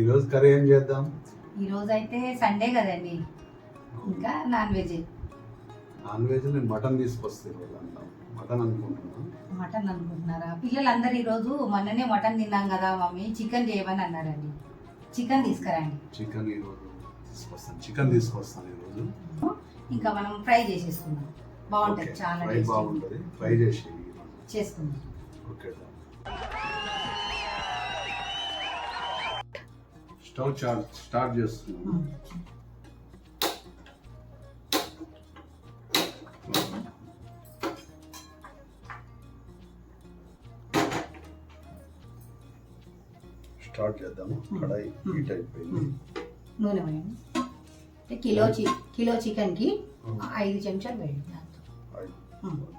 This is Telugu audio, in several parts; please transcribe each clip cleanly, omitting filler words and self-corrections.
ఈరోజు కర్రీ ఏం చేద్దాం? ఈరోజు అయితే సండే కదండి, ఇంకా నాన్ వెజ్. నాన్ వెజ్ నేను మటన్ తీసుకొస్తాను. మటన్ అనుకుంటున్నారా? పిల్లలందరూ ఈరోజు మొన్ననే మటన్ తిన్నాం కదా మమ్మీ, చికెన్ చేయమని అన్నారండి. చికెన్ తీసుకురండి. చికెన్ తీసుకొస్తాను ఈరోజు. ఇంకా మనం ఫ్రై చేసేసుకుందాం, బాగుంటుంది. చాలా బాగుంటుంది. ఫ్రై చేసుకుందాం. ఓకే, స్టవ్ స్టార్ట్ చేస్తున్నాను. స్టార్ట్ చేద్దాము. కడాయి హీట్ అయిపోయింది. నూనె వేయండి. కిలో చికెన్కి 5 చెంచాలు వేయండి.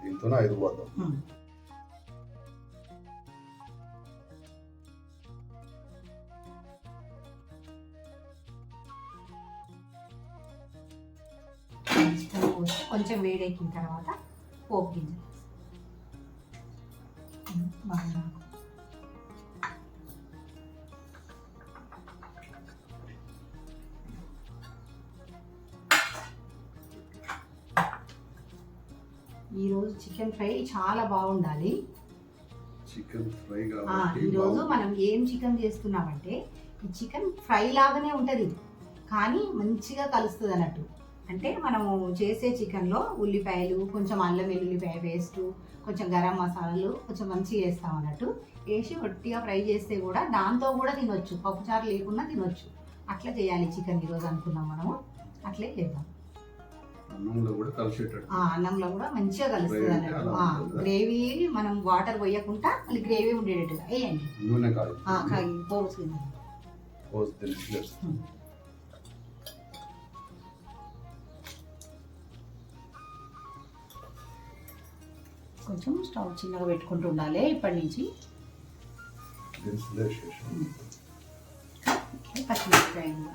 దీంతో 5 పోద్దాం. కొంచెం వేడెక్కిన తర్వాత పోపు గింజలు బాగా ఈరోజు చికెన్ ఫ్రై చాలా బాగుండాలి. చికెన్ ఫ్రై ఈరోజు మనం ఏం చికెన్ చేస్తున్నామంటే ఈ చికెన్ ఫ్రై లాగానే ఉంటుంది, కానీ మంచిగా కలుస్తుంది అన్నట్టు. అంటే మనము చేసే చికెన్లో ఉల్లిపాయలు, కొంచెం అల్లం వెల్లుల్లిపాయ పేస్టు, కొంచెం గరం మసాలాలు కొంచెం మంచిగా వేస్తాం అన్నట్టు. వేసి గట్టిగా ఫ్రై చేస్తే కూడా దాంతో కూడా తినొచ్చు, పప్పుచారు లేకుండా తినొచ్చు. అట్లా చేయాలి చికెన్ ఈరోజు అనుకున్నాం మనము. అట్లే చేద్దాం. అన్నంలో కూడా మంచిగా కలుస్తుంది అన్నట్టు. గ్రేవీ మనం వాటర్ పోయకుండా మళ్ళీ గ్రేవీ ఉండేటట్టుగా వేయండి. కొంచెం స్టవ్ చిన్నగా పెట్టుకుంటూ ఉండాలి ఇప్పటి నుంచి. పచ్చిమిరపకాయలు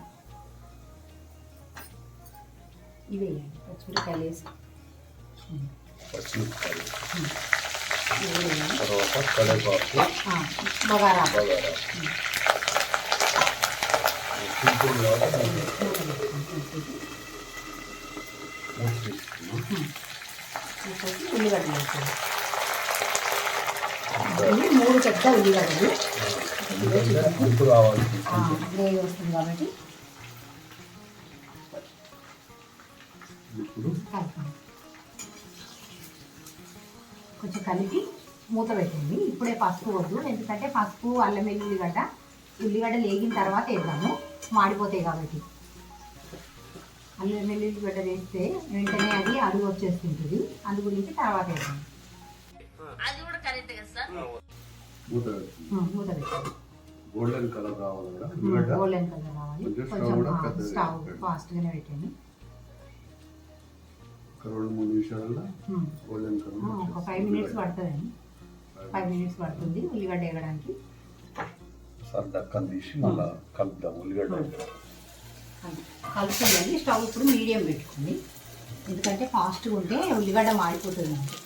ఇవి వేయండి. పచ్చిమిరపకాయలు వేసి బగారా ఉల్లిగడ్డలు వేస్తాను. 3 పెద్ద ఉల్లిగడ్డలు గ్రేవీ వస్తుంది కాబట్టి కొంచెం కలిపి మూత పెట్టండి. ఇప్పుడే పసుపు వద్దు, ఎందుకంటే పసుపు అల్లం ఉల్లిగడ్డ లేగిన తర్వాత వేద్దాము, మాడిపోతాయి కాబట్టి. అల్లం వెల్లుల్లిగడ్డ వేస్తే వెంటనే అది అడుగు వచ్చేస్తుంటుంది, అందు గురించి తర్వాత వేద్దాం. మూత పెట్టండి. గోల్డెన్ కలర్ రావాలి. కొంచెం స్టవ్ ఫాస్ట్గానే పెట్టండి. 2-3 నిమిషాలలో గోల్డెన్ కలర్. ఒక 5 మినిట్స్ పడుతుందండి. 5 మినిట్స్ పడుతుంది ఉల్లిగడ్డ వేయడానికి. దక్కని తీసి మళ్ళీ కలుపుదాం. ఉల్లిగడ్డ కలుపుతుందండి. స్టవ్ ఇప్పుడు మీడియం పెట్టుకోండి, ఎందుకంటే ఫాస్ట్గా ఉంటే ఉల్లిగడ్డ మాడిపోతుందండి.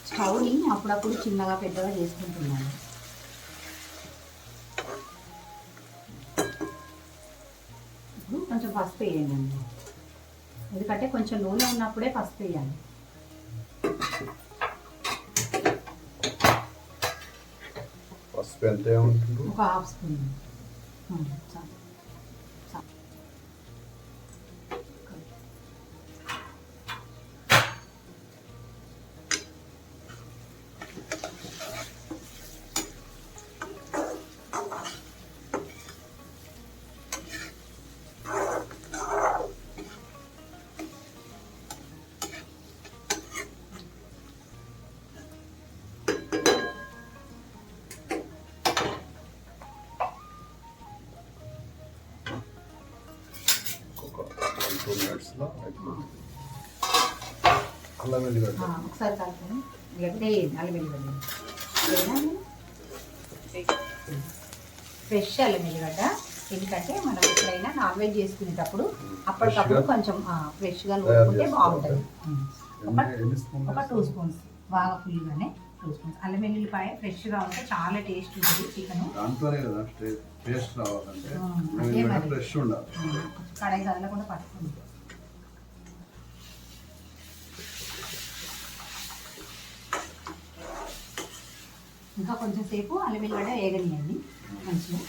స్టవ్ని అప్పుడప్పుడు చిన్నగా పెద్దగా చేసుకుంటున్నాను. ఇప్పుడు కొంచెం పసుపు వేయండి అండి, ఎందుకంటే కొంచెం నూనె ఉన్నప్పుడే పసుపు వేయాలి. పసుపు ఎంత ఉంటుంది? ఒక 1/2 స్పూన్. అల్లం వెల్లిగడ్డ ఒకసారి కలుపుకొని అల్లం వెల్లిగడ్డ ఫ్రెష్ అల్లం వెల్లిగడ్డ. ఎందుకంటే మనం ఎప్పుడైనా నాన్ వెజ్ చేసుకునేటప్పుడు అప్పటికప్పుడు కొంచెం ఫ్రెష్గా నూరుకుంటే బాగుంటుంది. ఒక 2 స్పూన్స్ బాగా ఫుల్గానే 2 స్పూన్స్ అల్లం వెల్లుల్లిపాయ ఫ్రెష్గా ఉంటే చాలా టేస్ట్ ఉంటుంది చికెన్. దాంతోనే కదా టేస్ట్ రావాలంటే అదే మరి. ఫ్రెష్ ఉండాలి. కడాయి కదలకుండా పట్టుకుంది. ఇంకా కొంచెం సేపు అల్లం వెల్లుల్లిపాయ వేగనియండి మంచిగా.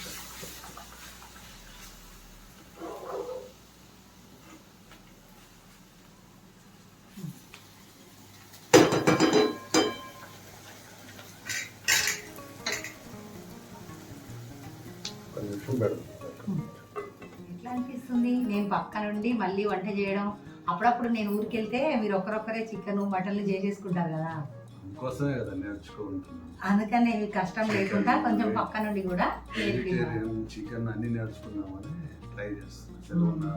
ఎట్లా అనిపిస్తుంది నేను పక్క నుండి మళ్ళీ వంట చేయడం? అప్పుడప్పుడు నేను ఊరికి వెళ్తే మీరు ఒక్కరొక్కరే చికెన్ మటన్లు చేసేసుకుంటారు కదా, అందుకోసమే కదా నేర్చుకుంటున్నాను. అందుకని నేను కష్టం లేకుండా కొంచెం పక్క నుండి కూడా చికెన్ అన్ని నేర్చుకున్నామని ట్రై చేస్తున్నాను.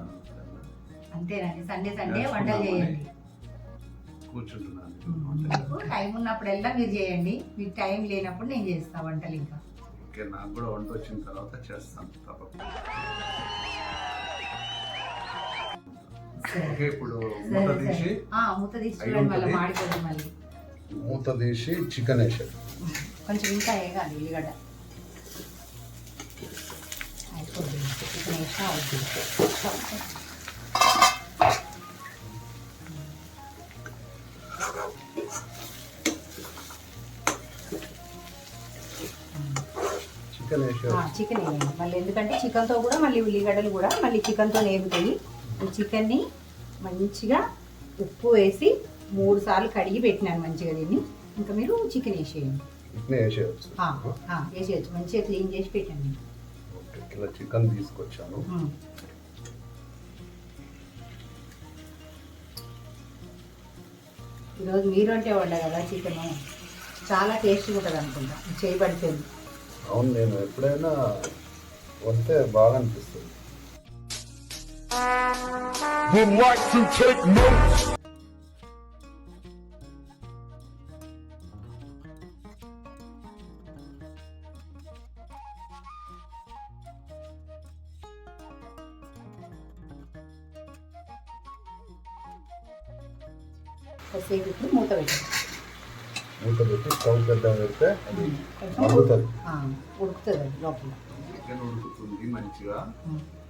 అంతేనండి, సండే సండే వంటలు చేయండి. కూర్చుంటున్నాను. మీకు టైం ఉన్నప్పుడల్లా మీరు చేయండి, మీకు టైం లేనప్పుడు నేను చేస్తాను వంటలు. ఇంకా ఓకే, నాకు కూడా వంట వచ్చిన తర్వాత చేస్తాను తప్పకుండా. ఓకే, ఇప్పుడు మూత తీసి చూడండి మళ్ళీ మాడిపోతుంది. మళ్ళీ మూత తీసి చికెన్ వేసాడు. కొంచెం ఇంకా వేయాలి ఉల్లిగడ్డ. అయిపోతుంది చికెన్ వేసినా అవుతుంది. చికెన్ వేయండి మళ్ళీ, ఎందుకంటే చికెన్తో కూడా మళ్ళీ ఉల్లిగడ్డలు కూడా మళ్ళీ చికెన్తో నేపుతాయి. ఈ చికెన్ని మంచిగా ఉప్పు వేసి 3 సార్లు కడిగి పెట్టినాను మంచిగా. దీన్ని ఇంకా మీరు చికెన్ వేసేయండి. వేసేయచ్చు, మంచిగా క్లీన్ చేసి పెట్టండి. ఇలా చికెన్ తీసుకొచ్చాను. ఈరోజు మీరు అంటే వండ కదా చికెన్, చాలా టేస్ట్గా ఉంటుంది అనుకుంటా చేయబడిపోయింది. అవును, నేను ఎప్పుడైనా వంటే బాగా అనిపిస్తుంది. కాసేపు ఇప్పుడు మూత పెట్టండి. మూత పెట్టి స్టవ్ పెద్ద పెడితే అది ఉడుకుతుంది లోపల. చికెన్ ఉడుకుతుంది మంచిగా,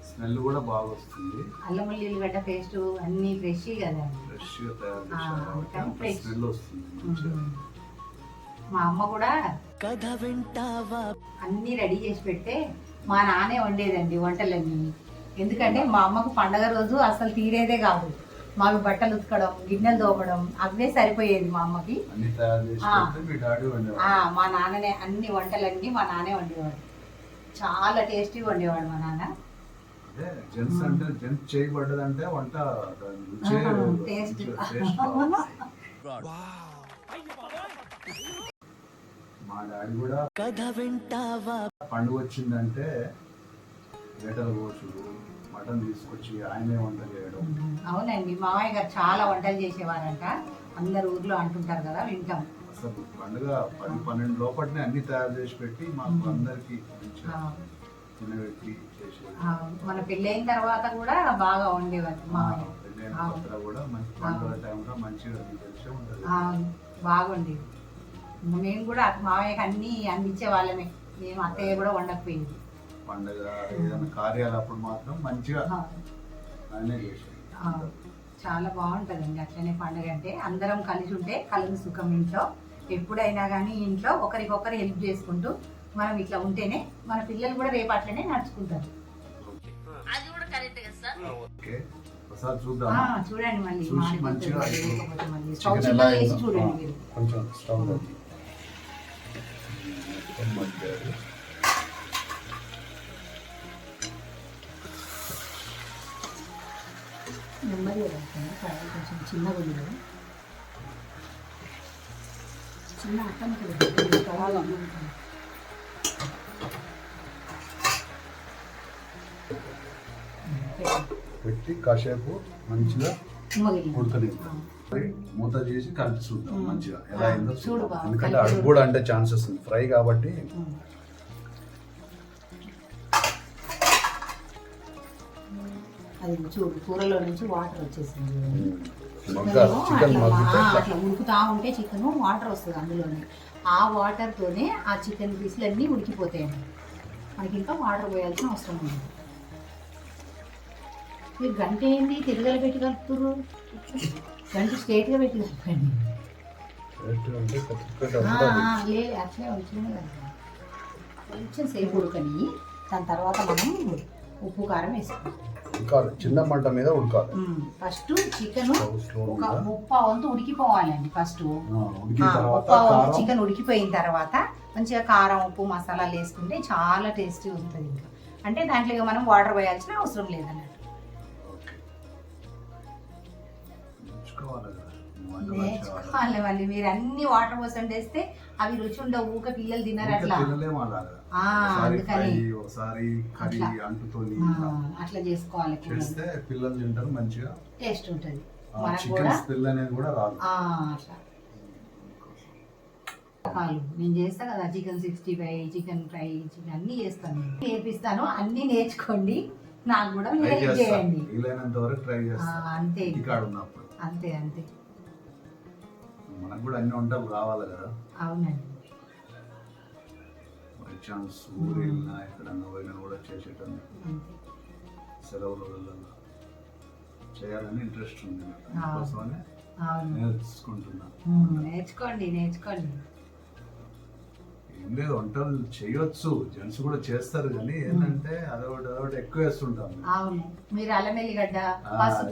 స్మెల్ కూడా బాగా వస్తుంది. అల్లం వెల్లుల్లిగడ్డ పేస్ట్ అన్ని ఫ్రెష్ కదా, ఫ్రెష్గా తయారు చేశారు, స్మెల్ వస్తుంది. మా అమ్మ కూడా అన్ని రెడీ చేసి పెడితే మా నాన్నే వండేదండి వంటలన్నీ. ఎందుకంటే మా అమ్మకు పండగ రోజు అసలు తీరేదే కాదు. మాకు బట్టలు ఉతకడం, గిన్నెలు తోమడం అవే సరిపోయేది మా అమ్మకి. మా నాన్ననే అన్ని వంటలన్నీ మా నాన్నే వండేవాడు. చాలా టేస్టీగా వండేవాడు మా నాన్న. చేయబడ్డదంటే వంట టేస్ట్. మా డాడీ కూడా పండుగ వచ్చిందంటే వేటలు కోసుడు, మటన్ తీసుకొచ్చి ఆయనే వంట చేయడం. అవునండి, మామయ్య గారు చాలా వంటలు చేసేవారంట. అందరు ఊర్లో అంటుంటారు కదా, వింటాం. అసలు పండుగ 10-12 లోపలనే అన్ని తయారు చేసి పెట్టి మాకు అందరికి తినబెట్టి చేసేది. మన పెళ్ళైన తర్వాత కూడా బాగా వండేవారు మామయ్య. పెళ్ళైన కొత్తలో కూడా మంచి పండుగ టైంలో మంచిగా తెలిసే ఉంటుంది, బాగుండేది. మేము కూడా మామయ్యకి అన్ని అందించే వాళ్ళమే, మేము అత్తయ్య కూడా వండకపోయింది. పండుగ ఏదైనా కార్యాలు అప్పుడు మాత్రం మంచిగా ఆయనే చేసేది. చాలా బాగుంటుందండి అట్లనే పండుగ అంటే. అందరం కలిసి ఉంటే కలుగు సుఖం. ఇంట్లో ఎప్పుడైనా కానీ ఇంట్లో ఒకరికొకరు హెల్ప్ చేసుకుంటూ మనం ఇట్లా ఉంటేనే మన పిల్లలు కూడా రేపు అట్లనే నడుచుకుంటారు. చూడండి మళ్ళీ స్టవ్ చిన్న వేసి చూడండి మీరు. కొంచెం స్టవ్ నెమ్మదిగా పెడతాను, కొంచెం చిన్నగా ఉంది కదా, చిన్న అట్టం పెట్టి కాసేపు మంచిగా ఉడకని మూత చేసి కలిపి చూద్దాం మంచిగా ఎలా అయిందో. ఎందుకంటే అడుగు కూడా అంటే ఛాన్సెస్ ఉంది ఫ్రై కాబట్టి. అది చూడు, కూరలో నుంచి వాటర్ వచ్చేసింది. చికెన్ అట్లా ఉడుకుతా ఉంటే చికెన్ వాటర్ వస్తుంది అందులోనే. ఆ వాటర్తోనే ఆ చికెన్ పీసులు అన్నీ ఉడికిపోతాయండి. మనకి ఇంకా వాటర్ పోయాల్సిన అవసరం ఉంది. మీరు గంట ఏంది తిరగలు పెట్టి కలుపుతురు? గంట స్ట్రేట్గా పెట్టి కలపండి. లేదు అట్లే ఉంచలేదు కదా, కొంచెం సేపు ఉడకని దాని తర్వాత మనం ఉప్పు కారం వేసుకోవాలి. చిన్న మంట మీద ఉడకాలి. ఫస్ట్ చికెన్ ఒక 30 వంతు ఉడికిపోవాలండి. ఫస్ట్ చికెన్ ఉడికిపోయిన తర్వాత మంచిగా కారం ఉప్పు మసాలాలు వేసుకుంటే చాలా టేస్టీ ఉంటుంది. ఇంకా అంటే దాంట్లో మనం వాటర్ పోయాల్సిన అవసరం లేదన్నట్టు. నేర్చుకోవాలి మళ్ళీ. మీరు అన్ని వాటర్ పోసి వేస్తే అవి రుచి ఉండవు, ఊక పిల్లలు తినరు. అట్లా అందుకని అట్లా చేసుకోవాలి. పిల్లలు తింటారు, మంచిగా టేస్ట్ ఉంటుంది. నేను చేస్తా కదా చికెన్ 65, చికెన్ ఫ్రై, చికెన్ అన్ని చేస్తాను. నేర్పిస్తాను, అన్ని నేర్చుకోండి. నాకు కూడా హెల్ప్ చేయండి. అంతే అంతే అంతే. మనకు కూడా అన్ని వంటలు రావాలి కదా. అవునండి. బై ఛాన్స్ ఊరు వెళ్ళినా ఎక్కడన్నా పోయినా కూడా చేసేటందుకు సెలవులలో చేయాలని ఇంట్రెస్ట్ ఉంది. అందుకోసమనే నేర్చుకుంటున్నా. నేర్చుకోండి. ఏం లేదు, వంటలు చేయొచ్చు, జెంట్స్ కూడా చేస్తారు, కానీ ఏంటంటే అదొకటి ఎక్కువ వేస్తుంటాం. అవును, మీరు అల్లం ఎల్లిగడ్డ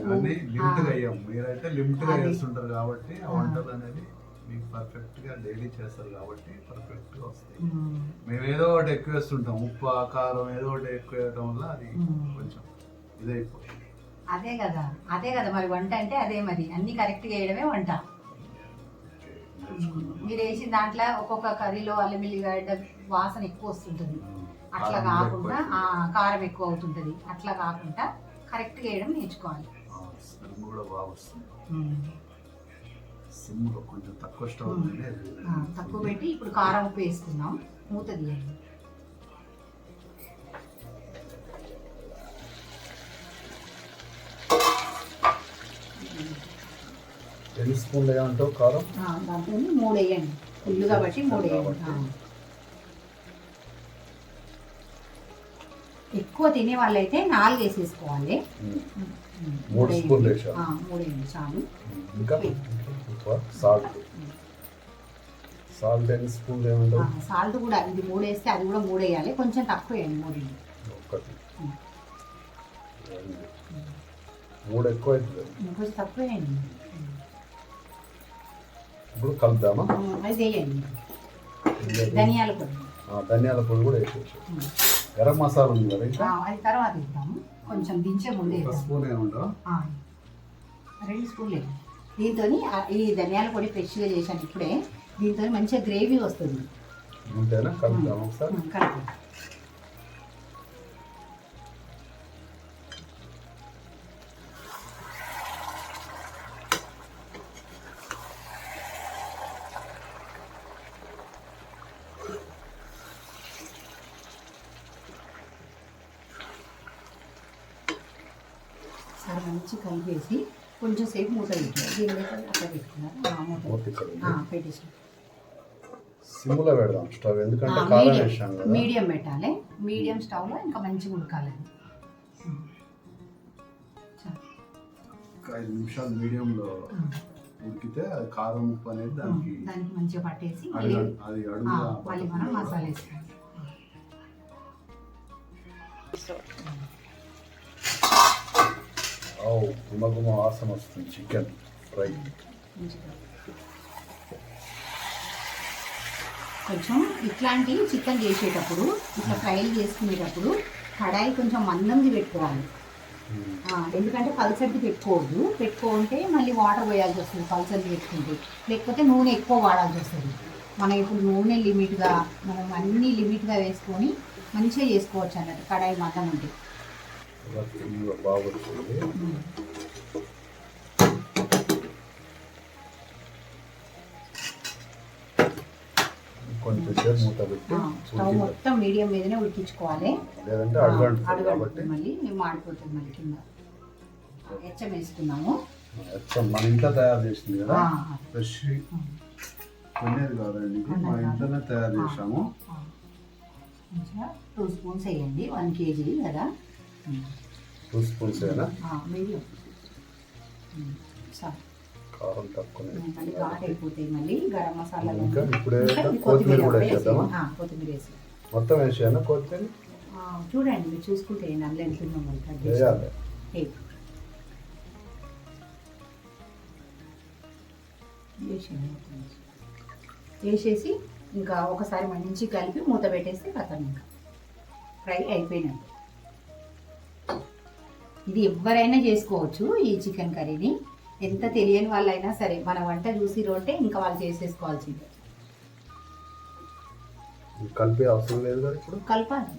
ఇవన్నీ లిమిట్ గా అయ్యాం. మీరైతే లిమిట్ గా వేస్తుంటారు కాబట్టి ఆ వంటలు అనేది మీకు పర్ఫెక్ట్ గా డైలీ చేస్తారు కాబట్టి పర్ఫెక్ట్ గా వస్తాయి. మేము ఏదో ఒకటి ఎక్కువ వేస్తుంటాం, ఉప్పు కారం ఏదో ఒకటి ఎక్కువ వేయడం వల్ల అది కొంచెం ఇదైపోతుంది. అదే కదా మరి వంట అంటే అదే. మరి అన్ని కరెక్ట్ గా వేయడమే వంట. మీరు వేసిన దాంట్లో ఒక్కొక్క కర్రీలో అల్లం ఎల్లిగడ్డ వాసన ఎక్కువ వస్తుంటుంది. అట్లా కాకుండా కారం ఎక్కువ అవుతుంటది. అట్లా కాకుండా కరెక్ట్ గా వేయడం నేర్చుకోవాలి. కొంచెం తక్కువ స్టవ్ తక్కువ పెట్టి ఇప్పుడు కారం ఉప్పు వేసుకుందాం. మూత తీయండి. ఎన్ని స్పూన్లు వేయాలంటావు కారం? దాంట్లో 3 వేయండి. ఫుల్ కాబట్టి 3 వేయండి. ఎక్కువ తినే వాళ్ళైతే 4 వేసేసుకోవాలి. 3 స్పూన్లు 3 వేయండి చాలు. ఇంకా సాల్ట్ ఎన్ని స్పూన్లు వేయమంటావు? సాల్ట్ కూడా ఇది 3 వేస్తే అది కూడా 3 వేయాలి. కొంచెం తక్కువ వేయండి. 3 ఎక్కువ అవుతుంది, కొంచెం తక్కువ వేయండి. ఇప్పుడు కలుపుదామా? అది వేయండి. ధనియాల పొడి కూడా వేసేసి. గరం మసాలా ఉంది కదా, అది తర్వాత ఇద్దాము. కొంచెం దించే ముందే 2 స్పూన్లు దీంతో ఈ ధనియాల పొడి ఫ్రెష్గా చేశాను ఇప్పుడే. దీంతో మంచిగా గ్రేవీ వస్తుంది. కలుపుదాం ఒకసారి. మంచి కలిపేసి కొంచెం సేపు మూత పెట్టారు. దీని అట్లా పెట్టుకున్నారు. పెట్టేసి సిమ్లో పెడదాం స్టవ్, ఎందుకంటే కారం వేసాం కదా. మీడియం పెట్టాలి. మీడియం స్టవ్లో ఇంకా మంచిగా ఉడకాలి. 5 నిమిషాలు మీడియంలో ఉడికితే అది కారం ఉప్పు అనేది దానికి మంచిగా పట్టేసి అది మళ్ళీ మనం మసాలా వేసుకోవాలి. గుమగుమ వాసన వస్తుంది. చికెన్ ఫ్రై కొంచెం ఇట్లాంటి చికెన్ చేసేటప్పుడు, ఇట్లా ఫ్రైలు చేసుకునేటప్పుడు కడాయి కొంచెం మందంది పెట్టుకోవాలి. ఎందుకంటే పల్సర్ది పెట్టుకుంటే మళ్ళీ వాటర్ పోయాల్సి వస్తుంది. పల్సర్ది పెట్టుకుంటే లేకపోతే నూనె ఎక్కువ వాడాల్సి వస్తుంది. మనం ఇప్పుడు నూనె లిమిట్గా, మనం అన్నీ లిమిట్గా వేసుకొని మంచిగా చేసుకోవచ్చు అన్నట్టు. కడాయి మందం ఉంటే కొంచెంసేపు మూత పెట్టి స్టవ్ మొత్తం మీడియం మీదనే ఉడికించుకోవాలి. లేదంటే అడుగంటుంది, మళ్ళీ మాడిపోతుంది. మళ్ళీ కింద హెచ్చం వేసుకున్నాము. మన ఇంట్లో తయారు చేసింది కదా, ఫ్రెష్ కొనేది కాదండి, ఇది మా ఇంట్లోనే తయారు చేసాము. మంచిగా 2 స్పూన్స్ వేయండి, 1 kg కదా. 2 స్పూన్స్ అయినా మీడియం సార్, కారం తక్కువ. మళ్ళీ ఘాట్ అయిపోతాయి. మళ్ళీ గరం మసాలా ఇంకా ఇప్పుడే కొత్తిమీర కూడా వేసేద్దామా? కొత్తిమీర వేసి మొత్తం వేసాను కొత్తిమీర. చూడండి, మీరు చూసుకుంటే నల్ల వెళ్తున్నాం వేయాలి. వేసేసి ఇంకా ఒకసారి మంచి కలిపి మూత పెట్టేస్తే కథం ఇంకా ఫ్రై అయిపోయినట్టు. ఇది ఎవరైనా చేసుకోవచ్చు ఈ చికెన్ కర్రీని, ఎంత తెలియని వాళ్ళైనా సరే మన వంట చూసి రోటే ఇంకా వాళ్ళు చేసేసుకోవాల్సిందే. కలిపే అవసరం లేదు కదా ఇప్పుడు? కలపాలి.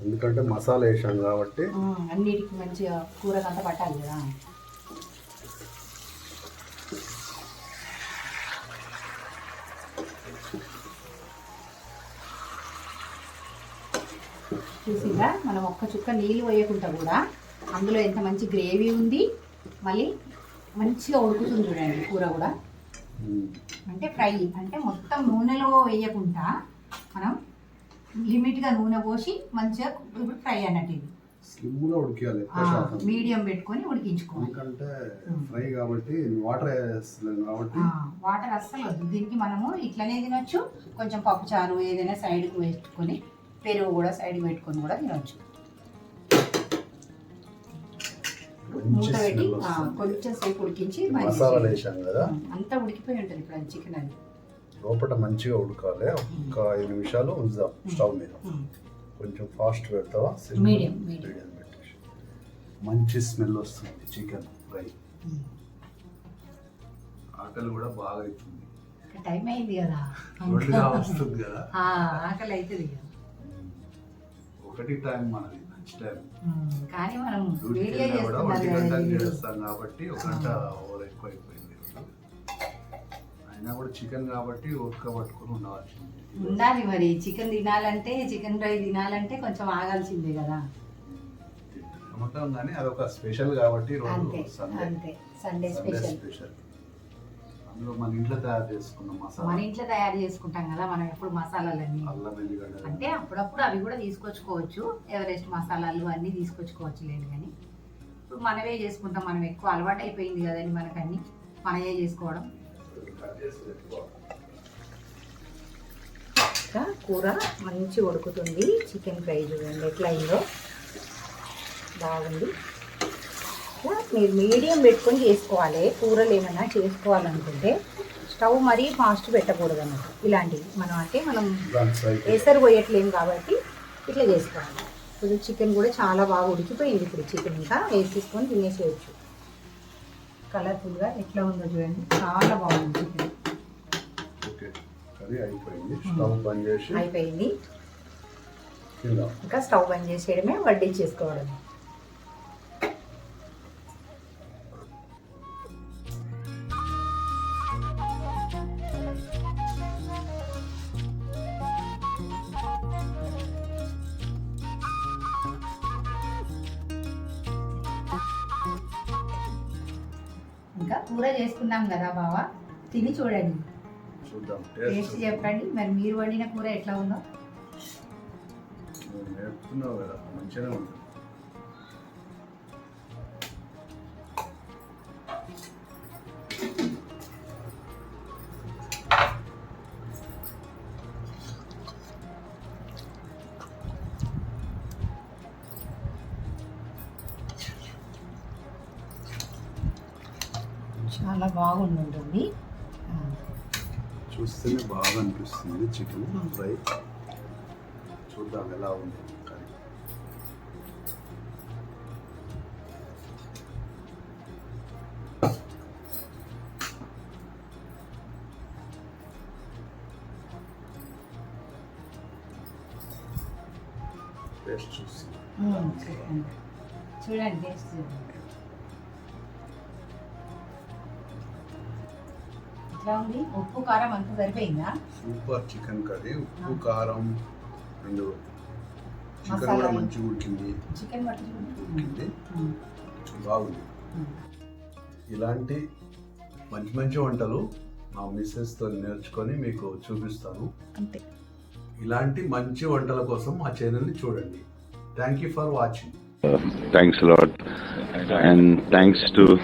ఎందుకంటే మసాలా వేసాం కాబట్టి అన్నిటికీ మంచిగా కూరకంతా పట్టాలి కదా. చూసిందా, మనం ఒక్క చుక్క నీళ్ళు వేయకుండా కూడా అందులో ఎంత మంచి గ్రేవీ ఉంది, మళ్ళీ మంచిగా ఉడుకుతుంది చూడండి కూర కూడా. అంటే ఫ్రై అంటే మొత్తం నూనెలో వేయకుండా మనం లిమిట్గా నూనె పోసి మంచిగా ఇప్పుడు ఫ్రై అన్నట్టు. ఇది స్లిమ్లో ఉడికియాలి, మీడియం పెట్టుకొని ఉడికించుకోవాలి. ఎందుకంటే ఫ్రై కాబట్టి వాటర్ వేస్తలేము కాబట్టి. వాటర్ అస్సలు వద్దు దీనికి. మనము ఇట్లనే తినొచ్చు, కొంచెం పప్పుచారు ఏదైనా సైడ్కి వేసుకొని పెరుగు కూడా సైడ్కి పెట్టుకొని కూడా తినొచ్చు. మూత పెట్టి కొంచెం సేపు ఉడికించి మసాలా వేసాం కదా, అంతా ఉడికిపోయి ఉంటుంది ఇప్పుడు అది చికెన్. అది లోపల మంచిగా ఉడకాలి. ఒక 5 నిమిషాలు ఉంచుదాం స్టవ్ మీద. కొంచెం ఫాస్ట్ పెడతావా? మీడియం పెట్టేసి మంచి స్మెల్ వస్తుంది చికెన్ ఫ్రై. ఆకలి కూడా బాగా అవుతుంది, టైం అయింది కదా, వస్తుంది కదా ఆకలి అవుతుంది కదా. ఒకటి టైం మనది లంచ్ టైం, కానీ మనం కూడా 1 గంటకి చేస్తాం కాబట్టి 1 గంట ఓవర్ ఎక్కువ అయిపోయింది. అయినా కూడా చికెన్ కాబట్టి ఓపిక పట్టుకుని ఉండాలి. మరి చికెన్ తినాలంటే, చికెన్ ఫ్రై తినాలంటే కొంచెం ఆగాల్సిందే కదా. ఉంటాం కానీ అదొక స్పెషల్ కాబట్టి సండే స్పెషల్. అందులో మన ఇంట్లో తయారు చేసుకున్నాం మసాలా. మన ఇంట్లో తయారు చేసుకుంటాం కదా మనం ఎప్పుడు మసాలాలన్నీ. అల్లం వెల్లిగడ్డ అంటే అప్పుడప్పుడు అవి కూడా తీసుకొచ్చుకోవచ్చు, ఎవరెస్ట్ మసాలాలు అన్నీ తీసుకొచ్చుకోవచ్చు లేదు. కానీ ఇప్పుడు మనమే చేసుకుంటాం, మనం ఎక్కువ అలవాటు అయిపోయింది కదండి మనకన్నీ మనమే చేసుకోవడం. కూర మంచి ఉడుకుతుంది. చికెన్ ఫ్రై చూడండి ఎట్లా అయిందో, బాగుంది. మీరు మీడియం పెట్టుకొని చేసుకోవాలి. కూరలు ఏమైనా చేసుకోవాలనుకుంటే స్టవ్ మరీ ఫాస్ట్ పెట్టకూడదు అన్నట్టు. ఇలాంటివి మనం అంటే మనం ఎసరు పోయట్లేము కాబట్టి ఇట్లా చేసుకోవాలి. ఇప్పుడు చికెన్ కూడా చాలా బాగా ఉడికిపోయింది. ఇప్పుడు చికెన్ ఇంకా వేసేసుకొని తినేసేయచ్చు. కలర్ఫుల్గా ఎట్లా ఉందో చూడండి, చాలా బాగుంది చికెన్. అయిపోయింది. ఇంకా స్టవ్ బంద్ చేసేయడమే, వడ్డించేసుకోవడం. ఇంకా కూర చేసుకున్నాం కదా బావా, తిని చూడండి, టేస్ట్ చెప్పండి. మరి మీరు వండిన కూర ఎట్లా ఉందో. నేర్పుతున్నావు కదా, మంచిగానే ఉంటుంది. చాలా బాగుంటుంది. చూస్తేనే బాగా అనిపిస్తుంది చికెన్ ఫ్రై. చూద్దాం ఎలా ఉంది కర్రీ. టేస్ట్ చూసి చూడండి, టేస్ట్ చూడండి ఎట్లా ఉంది. ఉప్పు కారం అంతా సరిపోయిందా? Super chicken curry. ఉప్పు కారం అండ్ చికెన్ కూడా మంచిగా ఉడికింది. చికెన్ ఉడికింది, బాగుంది. ఇలాంటి మంచి మంచి వంటలు మా మిస్సెస్తో నేర్చుకొని మీకు చూపిస్తాను. అంతే. ఇలాంటి మంచి వంటల కోసం మా ఛానల్ని చూడండి. Thank you for watching. Thanks a lot, and thanks to